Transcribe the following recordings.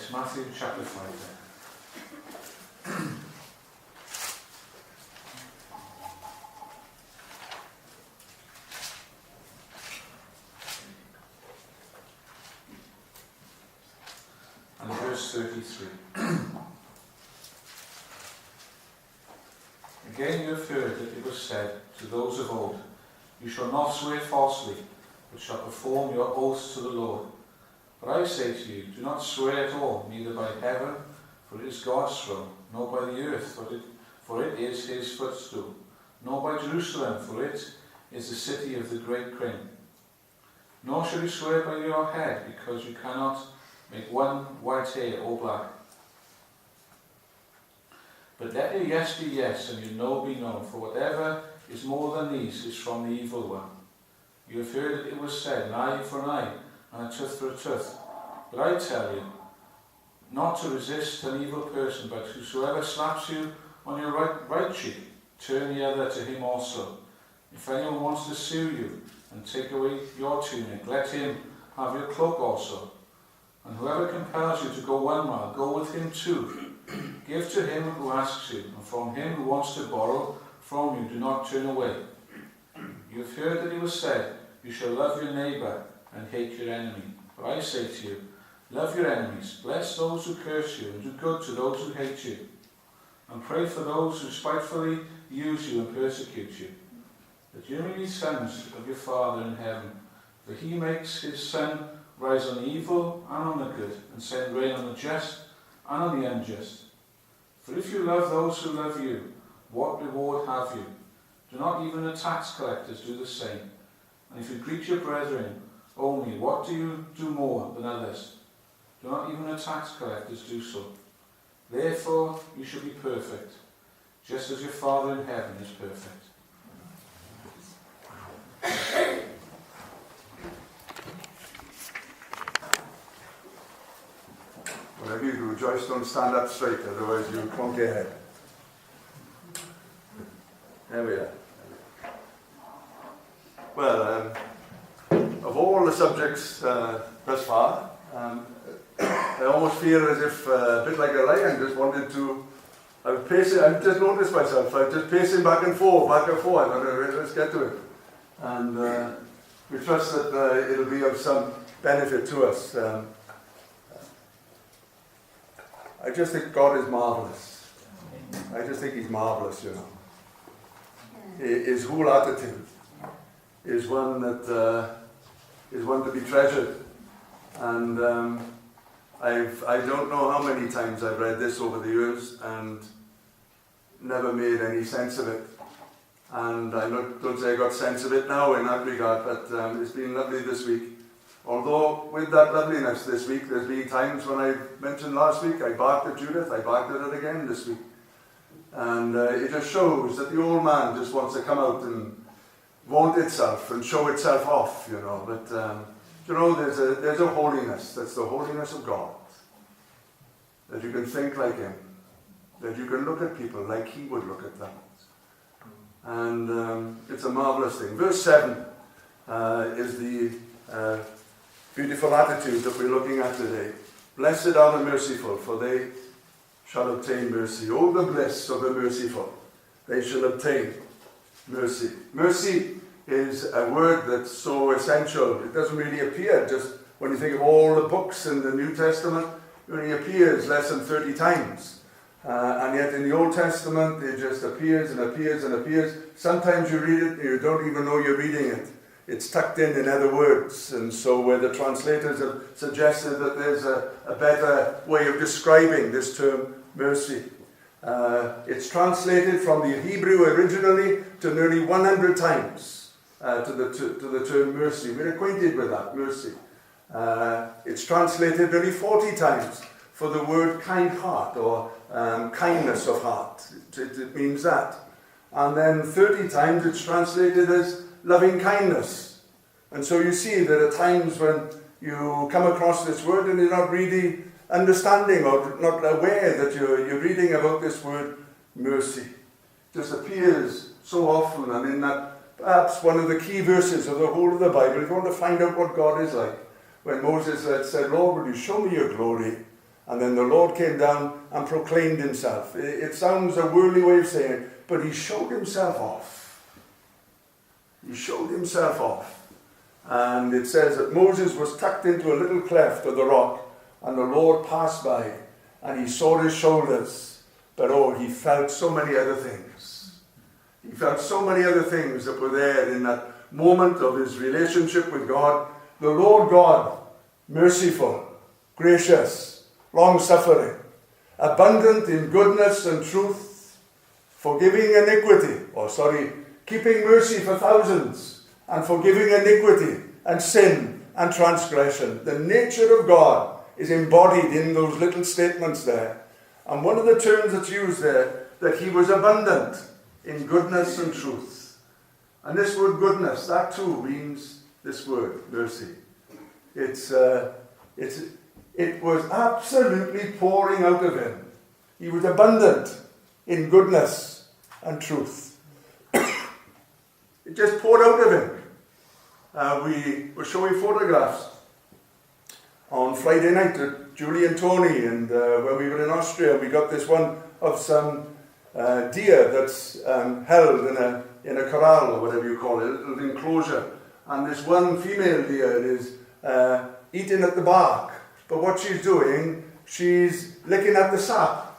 text, Matthew chapter 5 then. And verse 33. Again you have heard that it was said to those of old, you shall not swear falsely, but shall perform your oaths to the Lord. But I say to you, do not swear at all, neither by heaven, for it is God's throne, nor by the earth, for it is his footstool, nor by Jerusalem, for it is the city of the great King. Nor shall you swear by your head, because you cannot make one white hair all black. But let your yes be yes, and your no be no, for whatever is more than these is from the evil one. You have heard that it was said, an eye for an eye, and a tooth for a tooth. But I tell you, not to resist an evil person, but whosoever slaps you on your right cheek, turn the other to him also. If anyone wants to sue you and take away your tunic, let him have your cloak also. And whoever compels you to go 1 mile, go with him 2. Give to him who asks you, and from him who wants to borrow from you, do not turn away. You have heard that it was said, you shall love your neighbour and hate your enemy. But I say to you, love your enemies, bless those who curse you, and do good to those who hate you. And pray for those who spitefully use you and persecute you, that you may be sons of your Father in heaven. For he makes his sun rise on the evil and on the good, and send rain on the just and on the unjust. For if you love those who love you, what reward have you? Do not even the tax collectors do the same? And if you greet your brethren only, what do you do more than others? Do not even the tax collectors do so? Therefore you shall be perfect, just as your Father in heaven is perfect. Whatever you do, Joyce, don't stand up straight, otherwise you won't get ahead. There we are. Well, of all the subjects thus far, I almost feel as if, a bit like a lion, just wanted to, I've just noticed myself, I'm just pacing back and forth, I thought, let's get to it. And we trust that it'll be of some benefit to us. I just think God is marvellous. I just think he's marvellous, you know. His whole attitude is one that is one to be treasured. And I don't know how many times I've read this over the years and never made any sense of it. And I don't say I got sense of it now in that regard, but it's been lovely this week. Although with that loveliness this week, there's been times when I mentioned last week, I barked at Judith, I barked at it again this week. And it just shows that the old man just wants to come out and vaunt itself and show itself off, you know. But, you know, there's a holiness, that's the holiness of God. That you can think like him. That you can look at people like he would look at them. And it's a marvellous thing. Verse 7 is the beautiful attitude that we're looking at today. Blessed are the merciful, for they shall obtain mercy. Oh, the bliss of the merciful, they shall obtain mercy. Mercy is a word that's so essential. It doesn't really appear, just when you think of all the books in the New Testament, it only appears less than 30 times. And yet in the Old Testament, it just appears and appears and appears. Sometimes you read it and you don't even know you're reading it. It's tucked in other words. And so where the translators have suggested that there's a better way of describing this term, mercy. It's translated from the Hebrew originally to nearly 100 times to the term mercy. We're acquainted with that, mercy. It's translated nearly 40 times for the word kind heart or kindness of heart. It means that. And then 30 times it's translated as loving kindness. And so you see there are times when you come across this word and you're not really understanding or not aware that you're reading about this word mercy. It just appears so often, and in that perhaps one of the key verses of the whole of the Bible, if you want to find out what God is like, when Moses said, Lord, will you show me your glory? And then the Lord came down and proclaimed himself. It sounds a worldly way of saying it, but he showed himself off. He showed himself off. And it says that Moses was tucked into a little cleft of the rock, and the Lord passed by, and he saw his shoulders. But oh, he felt so many other things. He felt so many other things that were there in that moment of his relationship with God. The Lord God, merciful, gracious, long-suffering, abundant in goodness and truth, forgiving iniquity, keeping mercy for thousands, and forgiving iniquity and sin and transgression. The nature of God is embodied in those little statements there. And one of the terms that's used there, that he was abundant in goodness and truth. And this word goodness, that too means this word, mercy. It was absolutely pouring out of him. He was abundant in goodness and truth. It just poured out of him. We were showing photographs on Friday night to Julie and Tony, and when we were in Austria, we got this one of some deer that's held in a corral, or whatever you call it, a little enclosure. And this one female deer is eating at the bark. But what she's doing, she's licking at the sap.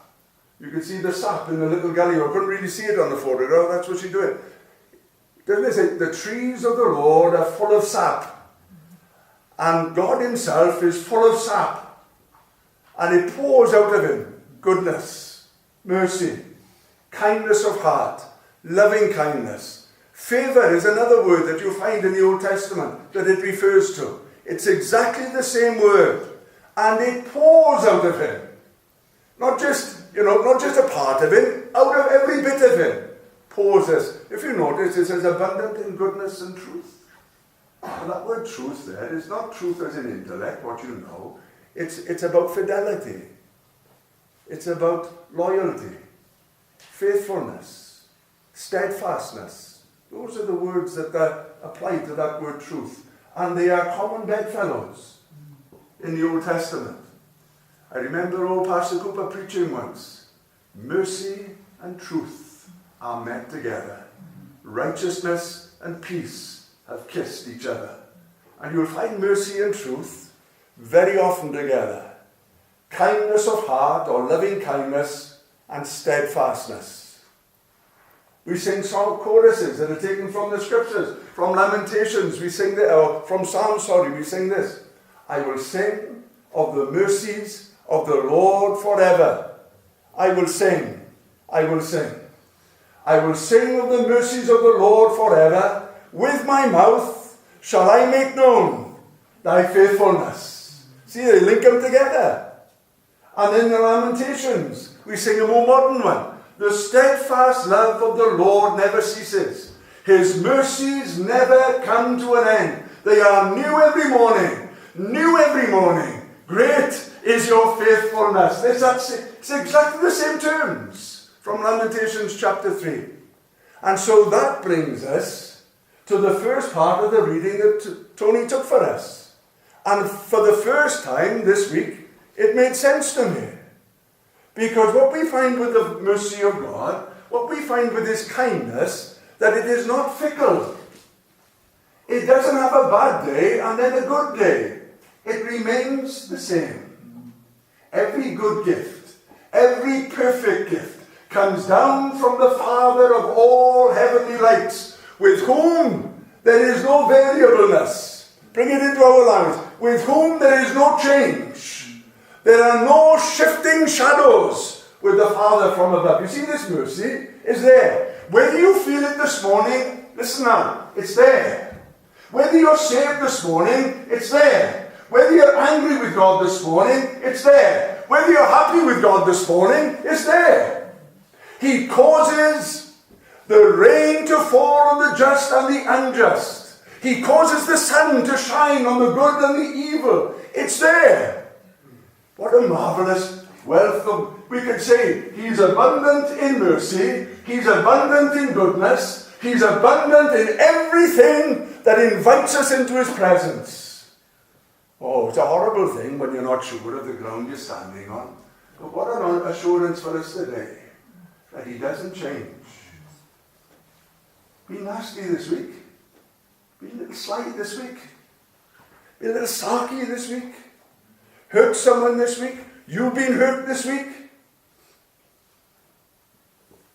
You can see the sap in the little gully. I couldn't really see it on the photograph. That's what she's doing. Doesn't it say, the trees of the Lord are full of sap. And God himself is full of sap. And it pours out of him goodness, mercy, kindness of heart, loving kindness. Favour is another word that you find in the Old Testament that it refers to. It's exactly the same word. And it pours out of him. Not just a part of him, out of every bit of him. Pours us. If you notice, it says abundant in goodness and truth. Well, that word truth there is not truth as in intellect, what you know. It's about fidelity. It's about loyalty, faithfulness, steadfastness. Those are the words that apply to that word truth. And they are common bedfellows in the Old Testament. I remember old Pastor Cooper preaching once. Mercy and truth are met together. Righteousness and peace have kissed each other. And you'll find mercy and truth very often together. Kindness of heart or loving kindness and steadfastness. We sing song choruses that are taken from the scriptures. From Lamentations, we sing from Psalms, we sing this. I will sing of the mercies of the Lord forever. I will sing. I will sing. I will sing of the mercies of the Lord forever. With my mouth shall I make known thy faithfulness. See, they link them together. And in the Lamentations, we sing a more modern one. The steadfast love of the Lord never ceases. His mercies never come to an end. They are new every morning. New every morning. Great is your faithfulness. It's exactly the same terms from Lamentations chapter 3. And so that brings us to the first part of the reading that Tony took for us. And for the first time this week, it made sense to me. Because what we find with the mercy of God, what we find with his kindness, that it is not fickle. It doesn't have a bad day and then a good day. It remains the same. Every good gift, every perfect gift comes down from the Father of all heavenly lights, with whom there is no variableness. Bring it into our lives. With whom there is no change. There are no shifting shadows with the Father from above. You see, this mercy is there. Whether you feel it this morning, listen now, it's there. Whether you're saved this morning, it's there. Whether you're angry with God this morning, it's there. Whether you're happy with God this morning, it's there. He causes the rain to fall on the just and the unjust. He causes the sun to shine on the good and the evil. It's there. What a marvelous wealth of, we could say, he's abundant in mercy, he's abundant in goodness, he's abundant in everything that invites us into his presence. Oh, it's a horrible thing when you're not sure of the ground you're standing on. But what an assurance for us today that he doesn't change. Be nasty this week. Be a little sly this week. Be a little sarky this week. Hurt someone this week. You've been hurt this week.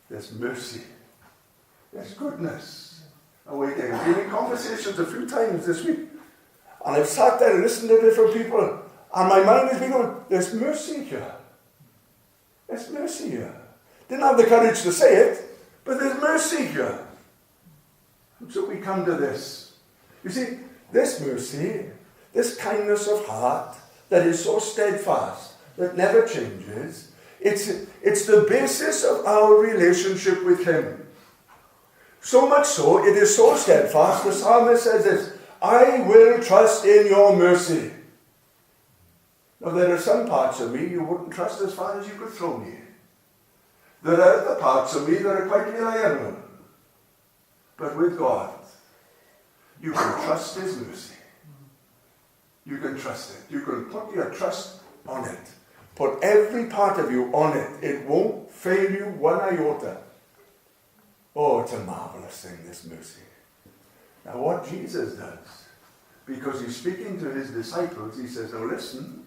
There's mercy. There's goodness awaiting. I've been in conversations a few times this week. And I've sat there and listened to different people. And my mind has been going, there's mercy here. There's mercy here. Didn't have the courage to say it, but there's mercy here. And so we come to this. You see, this mercy, this kindness of heart that is so steadfast, that never changes, it's the basis of our relationship with him. So much so, it is so steadfast, the psalmist says this, I will trust in your mercy. Now there are some parts of me you wouldn't trust as far as you could throw me. There are other parts of me that are quite reliable. But with God, you can trust his mercy. You can trust it. You can put your trust on it. Put every part of you on it. It won't fail you one iota. Oh, it's a marvelous thing, this mercy. Now what Jesus does, because he's speaking to his disciples, he says, now listen,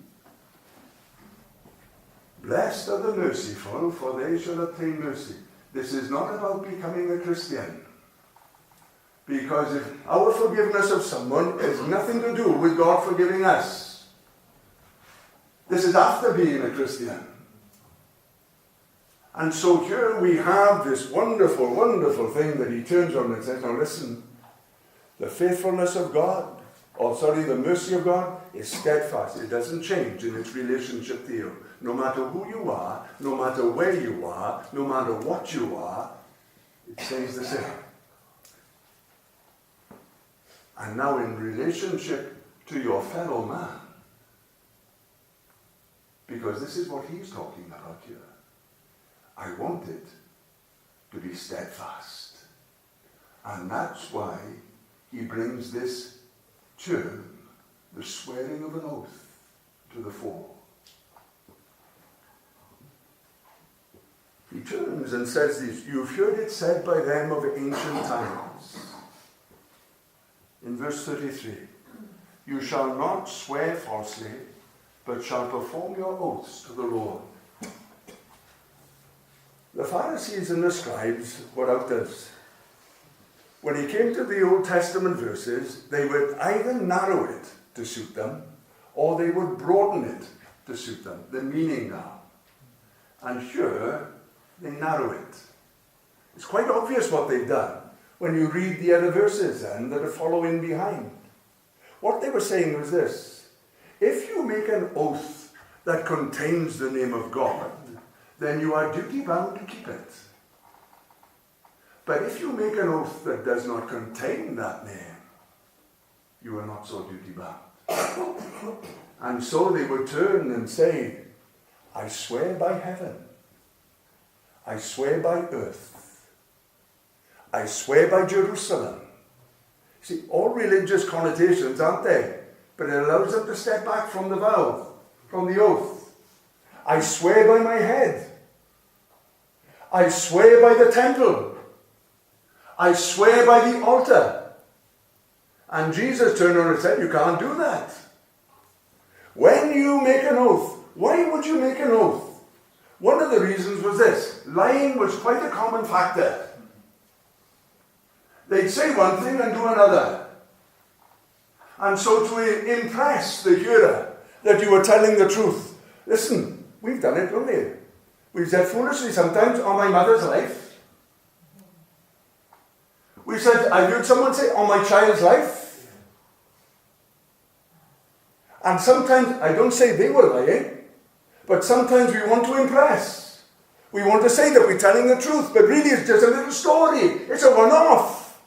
blessed are the merciful, for they shall obtain mercy. This is not about becoming a Christian. Because if our forgiveness of someone has nothing to do with God forgiving us. This is after being a Christian. And so here we have this wonderful, wonderful thing that he turns on and says, now listen, the faithfulness of God, the mercy of God is steadfast. It doesn't change in its relationship to you. No matter who you are, no matter where you are, no matter what you are, it stays the same. And now in relationship to your fellow man, because this is what he's talking about here, I want it to be steadfast. And that's why he brings this term, the swearing of an oath, to the fore. He turns and says this, you've heard it said by them of ancient times. In verse 33, you shall not swear falsely, but shall perform your oaths to the Lord. The Pharisees and the scribes were out this. When he came to the Old Testament verses, they would either narrow it to suit them, or they would broaden it to suit them, the meaning now. And here, they narrow it. It's quite obvious what they've done when you read the other verses then that are following behind. What they were saying was this: if you make an oath that contains the name of God, then you are duty bound to keep it. But if you make an oath that does not contain that name, you are not so duty bound. And so they would turn and say, I swear by heaven, I swear by earth, I swear by Jerusalem. See, all religious connotations, aren't they? But it allows them to step back from the vow, from the oath. I swear by my head. I swear by the temple. I swear by the altar. And Jesus turned around and said, you can't do that. When you make an oath, why would you make an oath? One of the reasons was this: lying was quite a common factor. They'd say one thing and do another. And so to impress the hearer that you were telling the truth, listen, we've done it, haven't we? We've said foolishly sometimes on my mother's life. We said, I heard someone say, on my child's life. And sometimes, I don't say they were lying, but sometimes we want to impress. We want to say that we're telling the truth, but really it's just a little story. It's a one-off.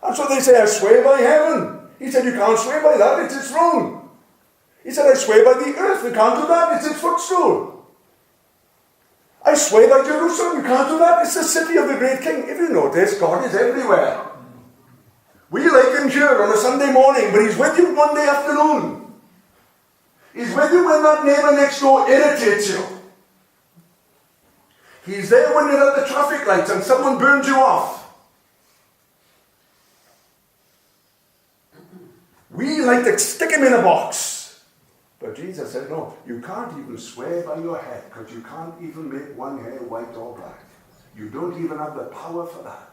And so they say, I swear by heaven. He said, you can't swear by that, it's its throne. He said, I swear by the earth, you can't do that, it's its footstool. I swear by Jerusalem, you can't do that, it's the city of the great king. If you notice, God is everywhere. We like him here on a Sunday morning, but he's with you Monday afternoon. He's with you when that neighbour next door irritates you. He's there when you're at the traffic lights and someone burns you off. We like to stick him in a box. But Jesus said, no, you can't even swear by your head because you can't even make one hair white or black. You don't even have the power for that.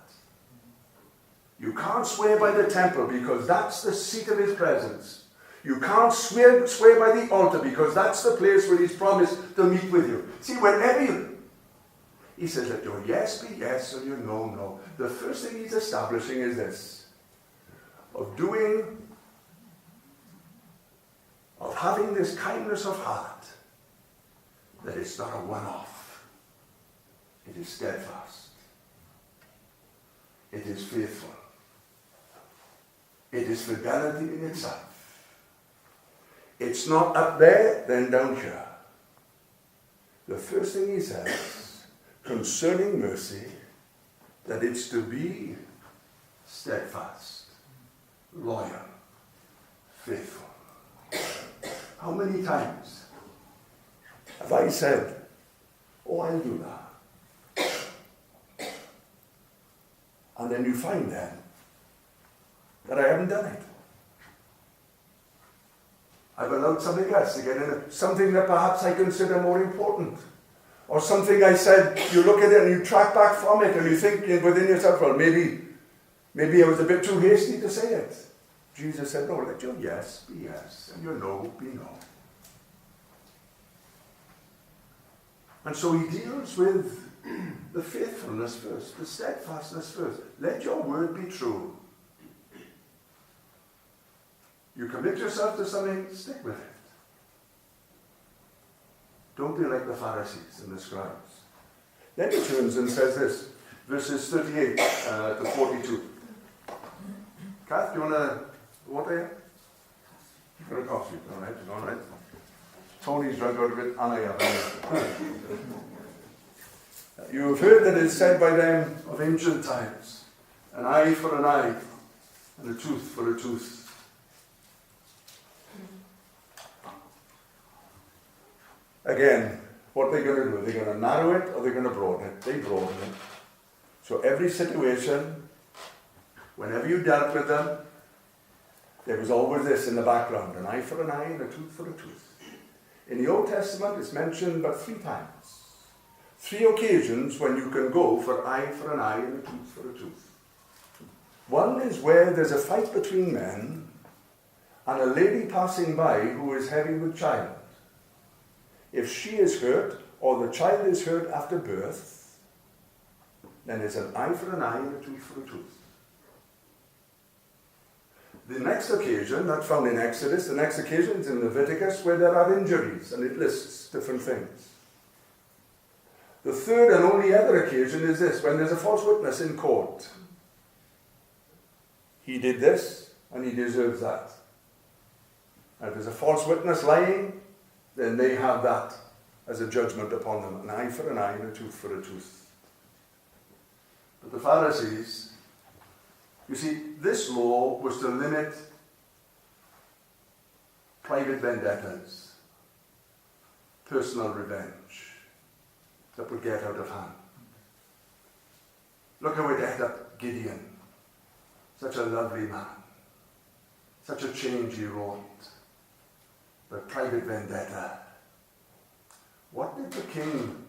You can't swear by the temple because that's the seat of his presence. You can't swear by the altar because that's the place where he's promised to meet with you. See, whenever you... He says, let your yes be yes and your no, no. The first thing he's establishing is this. Of having this kindness of heart, that it's not a one-off. It is steadfast. It is faithful. It is fidelity in itself. It's not up there, then down here. The first thing he says, concerning mercy, that it's to be steadfast, loyal, faithful. How many times have I said, oh, I'll do that? And then you find then that I haven't done it. I've allowed something else to get in it, something that perhaps I consider more important. Or something I said, you look at it and you track back from it and you think within yourself, well, maybe I was a bit too hasty to say it. Jesus said, no, let your yes be yes and your no be no. And so he deals with the faithfulness first, the steadfastness first. Let your word be true. You commit yourself to something, stick with it. Don't be like the Pharisees and the scribes. Then he turns and says this, verses 38 to 42. Kath, do you want to water here? You've got a coffee, all right. Tony's drunk out of it, and I have. You have heard that it is said by them of ancient times, an eye for an eye, and a tooth for a tooth. Again, what are they going to do? Are they going to narrow it or are they going to broaden it? They broaden it. So every situation, whenever you dealt with them, there was always this in the background, an eye for an eye and a tooth for a tooth. In the Old Testament, it's mentioned but 3 times. 3 occasions when you can go for an eye and a tooth for a tooth. One is where there's a fight between men and a lady passing by who is heavy with child. If she is hurt or the child is hurt after birth, then it's an eye for an eye and a tooth for a tooth. The next occasion, not found in Exodus, the next occasion is in Leviticus where there are injuries and it lists different things. The third and only other occasion is this, when there's a false witness in court. He did this and he deserves that. And if there's a false witness lying, then they have that as a judgment upon them, an eye for an eye and a tooth for a tooth. But the Pharisees, you see, this law was to limit private vendettas, personal revenge that would get out of hand. Look how it ended up Gideon, such a lovely man, such a change he wrought, but private vendetta. What did the king,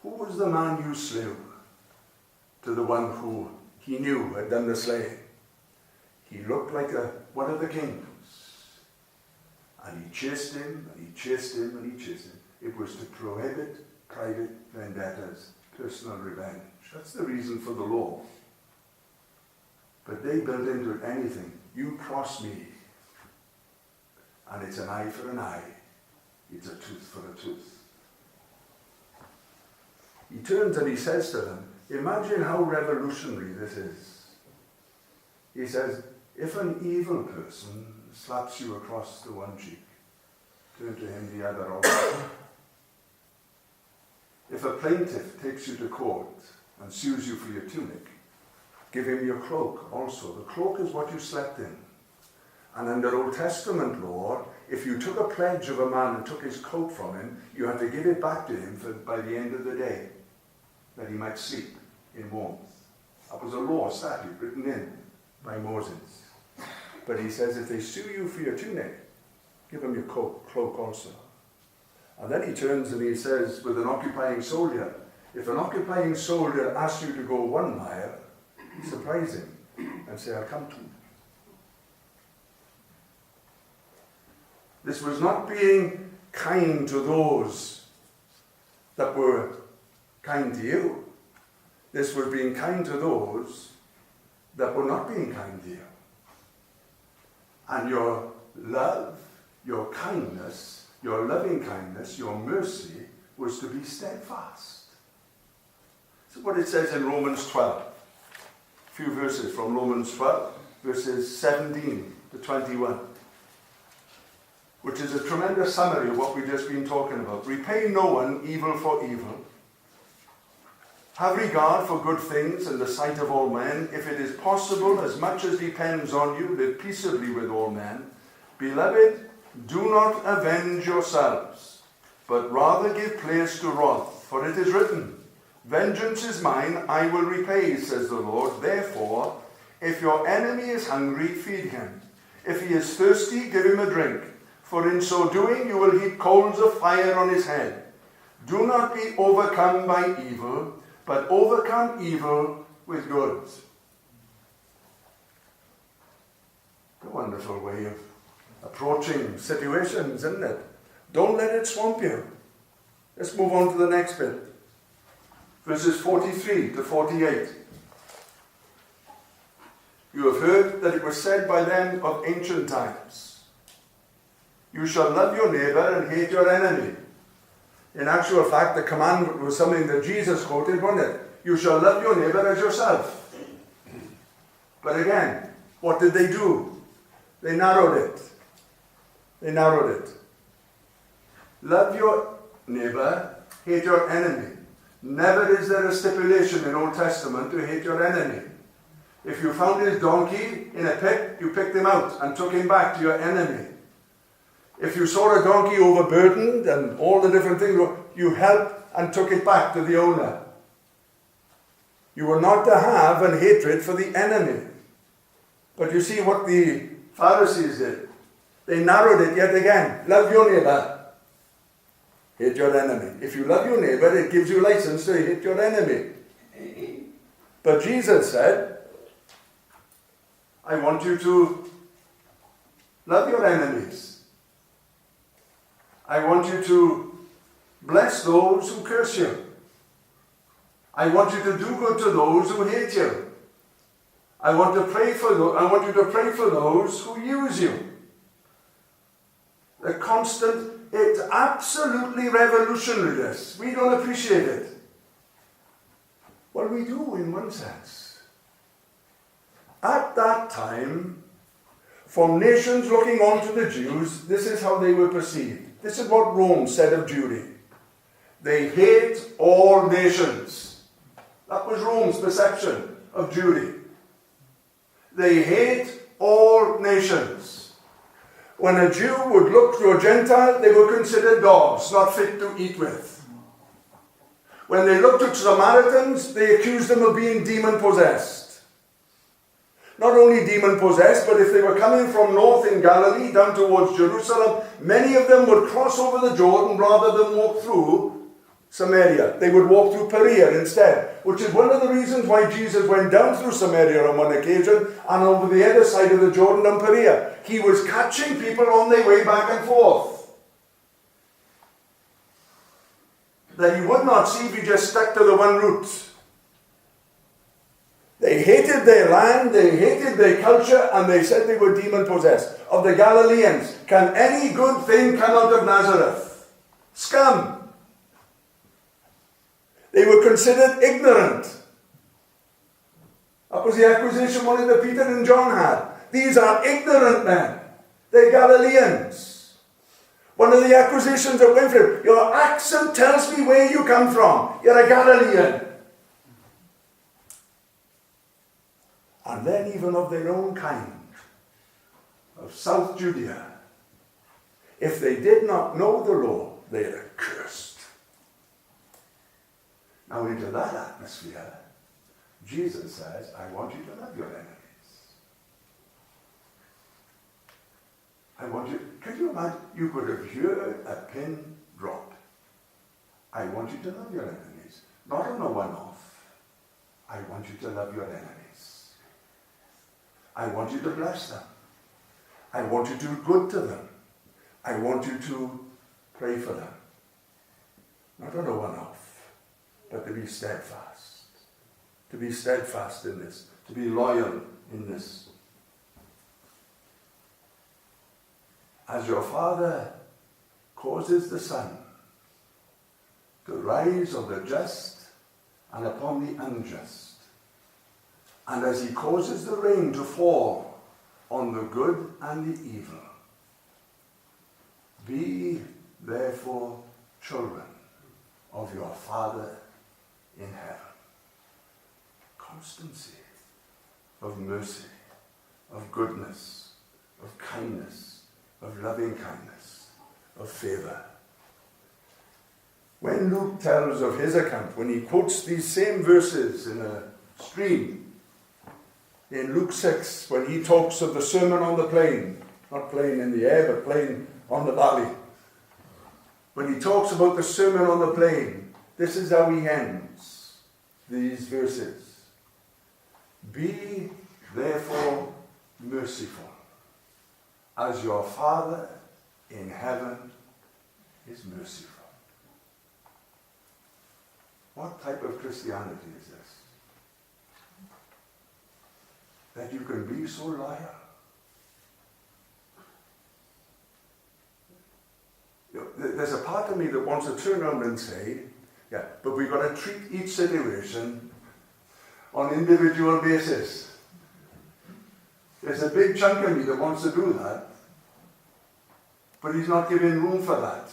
who was the man you slew, to the one who he knew had done the slaying? He looked like one of the kings. And he chased him, and he chased him, and he chased him. It was to prohibit private vendettas, personal revenge. That's the reason for the law. But they built into it anything. You cross me, and it's an eye for an eye. It's a tooth for a tooth. He turns and he says to them, imagine how revolutionary this is. He says, if an evil person slaps you across the one cheek, turn to him the other also. If a plaintiff takes you to court and sues you for your tunic, give him your cloak also. The cloak is what you slept in. And under Old Testament law, if you took a pledge of a man and took his coat from him, you had to give it back to him by the end of the day, that he might sleep in warmth. That was a law statute written in by Moses. But he says, if they sue you for your tunic, give them your cloak also. And then he turns and he says, with an occupying soldier, if an occupying soldier asks you to go 1 mile, surprise him and say, I'll come to you. This was not being kind to those that were kind to you. This was being kind to those that were not being kind to you. And your love, your kindness, your loving kindness, your mercy was to be steadfast. This is what it says in Romans 12. A few verses from Romans 12, verses 17 to 21. Which is a tremendous summary of what we've just been talking about. Repay no one evil for evil. Have regard for good things in the sight of all men. If it is possible, as much as depends on you, live peaceably with all men. Beloved, do not avenge yourselves, but rather give place to wrath. For it is written, vengeance is mine, I will repay, says the Lord. Therefore, if your enemy is hungry, feed him. If he is thirsty, give him a drink. For in so doing you will heap coals of fire on his head. Do not be overcome by evil, but overcome evil with good. A wonderful way of approaching situations, isn't it? Don't let it swamp you. Let's move on to the next bit. Verses 43 to 48. You have heard that it was said by them of ancient times, you shall love your neighbour and hate your enemy. In actual fact, the commandment was something that Jesus quoted, wasn't it? You shall love your neighbour as yourself. But again, what did they do? They narrowed it. They narrowed it. Love your neighbour, hate your enemy. Never is there a stipulation in Old Testament to hate your enemy. If you found his donkey in a pit, you picked him out and took him back to your enemy. If you saw a donkey overburdened and all the different things, you helped and took it back to the owner. You were not to have an hatred for the enemy. But you see what the Pharisees did. They narrowed it yet again. Love your neighbour, hate your enemy. If you love your neighbour, it gives you license to hate your enemy. But Jesus said, I want you to love your enemies. I want you to bless those who curse you. I want you to do good to those who hate you. I want you to pray for those who use you. The constant, it's absolutely revolutionary, this. We don't appreciate it. Well, we do in one sense. At that time, from nations looking on to the Jews, this is how they were perceived. This is what Rome said of Jewry. They hate all nations. That was Rome's perception of Jewry. They hate all nations. When a Jew would look to a Gentile, they were considered dogs, not fit to eat with. When they looked at Samaritans, they accused them of being demon-possessed. Not only demon-possessed, but if they were coming from north in Galilee down towards Jerusalem, many of them would cross over the Jordan rather than walk through Samaria. They would walk through Penyrheol instead, which is one of the reasons why Jesus went down through Samaria on one occasion and over the other side of the Jordan on Penyrheol. He was catching people on their way back and forth that he would not see if he just stuck to the one route. They hated their land, they hated their culture, and they said they were demon-possessed. Of the Galileans, can any good thing come out of Nazareth? Scum. They were considered ignorant. That was the accusation one of the Peter and John had. These are ignorant men. They're Galileans. One of the accusations that went for him, your accent tells me where you come from. You're a Galilean. And then even of their own kind, of South Judea. If they did not know the law, they are accursed. Now into that atmosphere, Jesus says, I want you to love your enemies. I want you, could you imagine, you could have heard a pin drop. I want you to love your enemies. Not on a one-off. I want you to love your enemies. I want you to bless them. I want you to do good to them. I want you to pray for them. Not on a one-off, but to be steadfast. To be steadfast in this. To be loyal in this. As your Father causes the sun to rise on the just and upon the unjust, and as he causes the rain to fall on the good and the evil, be therefore children of your Father in heaven. Constancy of mercy, of goodness, of kindness, of loving kindness, of favor. When Luke tells of his account, when he quotes these same verses in a stream, in Luke 6, when he talks of the Sermon on the Plain, not plain in the air, but plain on the valley. When he talks about the Sermon on the Plain, this is how he ends these verses. Be therefore merciful, as your Father in heaven is merciful. What type of Christianity is this? That you can be so loyal. You know, there's a part of me that wants to turn around and say, yeah, but we've got to treat each situation on an individual basis. There's a big chunk of me that wants to do that, but he's not giving room for that.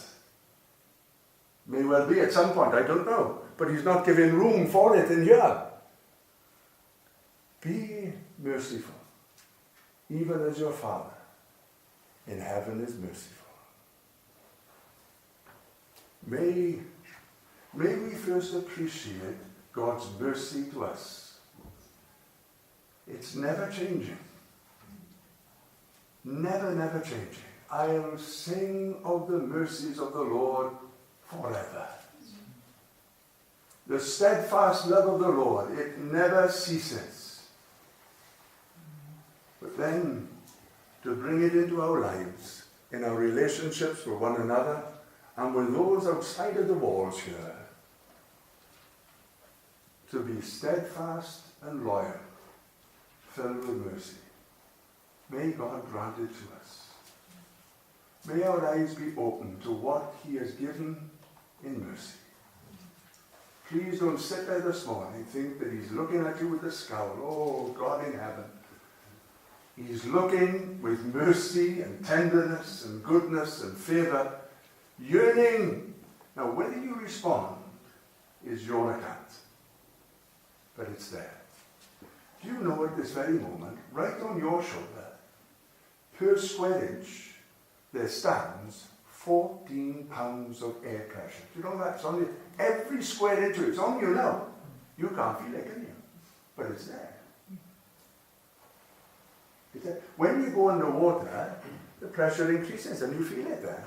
May well be at some point, I don't know, but he's not giving room for it in here. Be merciful, even as your Father in heaven is merciful. May we first appreciate God's mercy to us. It's never changing. Never, never changing. I'll sing of the mercies of the Lord forever. The steadfast love of the Lord, it never ceases. But then, to bring it into our lives, in our relationships with one another, and with those outside of the walls here, to be steadfast and loyal, filled with mercy. May God grant it to us. May our eyes be open to what he has given in mercy. Please don't sit there this morning and think that he's looking at you with a scowl. Oh, God in heaven. He's looking with mercy and tenderness and goodness and favor, yearning. Now, whether you respond is your account. But it's there. Do you know at this very moment, right on your shoulder, per square inch, there stands 14 pounds of air pressure. Do you know that's on you? Every square inch, it's on you now. You can't feel it, can you? But it's there. It's there. When you go underwater, the pressure increases and you feel it there.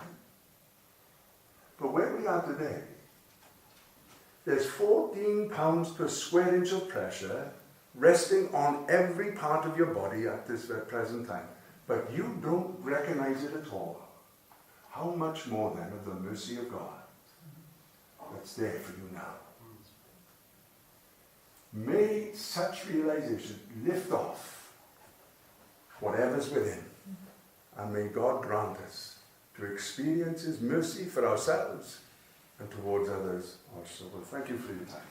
But where we are today, there's 14 pounds per square inch of pressure resting on every part of your body at this present time. But you don't recognize it at all. How much more then of the mercy of God that's there for you now? May such realization lift off whatever's within. And may God grant us to experience his mercy for ourselves and towards others also. Well, thank you for your time.